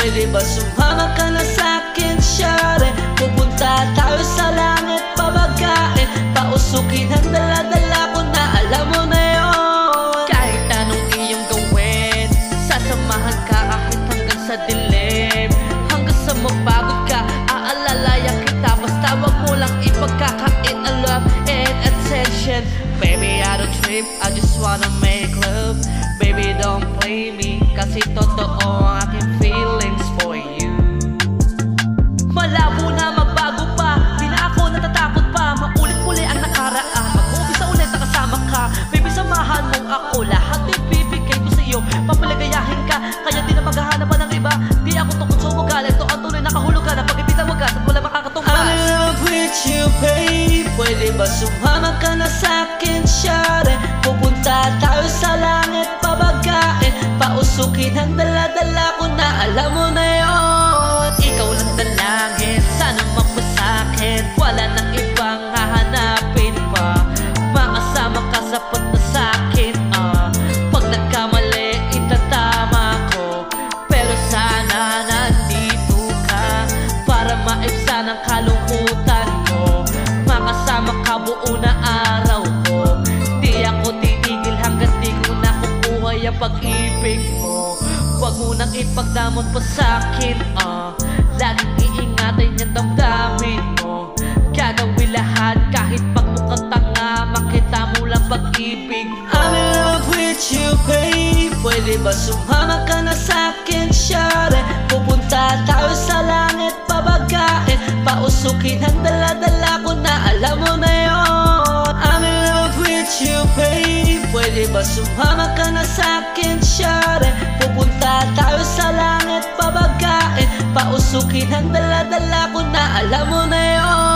Pwede ba sumama ka na sa'kin, syare? Pupunta tayo sa langit, pabagain, pausukin ang dala-dala ko na alam mo na yun. Kahit anong iyong gawin, sasamahan ka kahit hanggang sa dilim. Hanggang sa mapagod ka, aalalayan kita. Basta wag mo lang ipagkakain ang love and attention. Baby, I don't trip, I just wanna make love. Baby, don't play me, kasi totoo ang aking feelings for you. Malabo na magbago pa, di na ako natatakot pa. Maulit-muli ang nakaraan, mag-umpisa ulit na kasama ka. Baby, samahan mo ako, lahat ibibigay ko sa'yo. Papalagayahin ka, kaya di na maghahanap pa ng iba. Di ako tukod sumugal, ito ang tuloy nakahulog ka na pag-ibig na wagas at wala makakatumbas. I'm in love with you, babe. Pwede ba sumama ka na sa'kin, syare? Pupunta tayo sa langit, pabagain, pausukin ang dala-dala ko na alam mo na yun. Ikaw lang dalangin, sana mapasakin, wala nang ibang hahanapin pa. Makasama ka sapat na sa'kin, pag nagkamali, itatama ko. Pero sana nandito ka para maibsan ang kalungkutan ko. Makasama ka buo na araw ko. Di ako titigil hanggat di ko nakukuha yung pag-ibig mo. Huwag mo nang ipagdamot pa sa'kin, laging iingatan yung damdamin mo. Gagawin lahat kahit pagmukhang tanga, makita mo lang pag-ibig mo. I'm in love with you, babe. Pwede ba sumama ka na sa'kin, syare? Pupunta tayo sa langit, pabagain, pausukin ang dala-dala ko na alam mo na yun. I'm in love with you, babe. Pwede ba sumama ka na sa'kin, syare? Pupunta tayo sa langit, pabagain, pausukin ang dala-dala ko na alam mo na yun.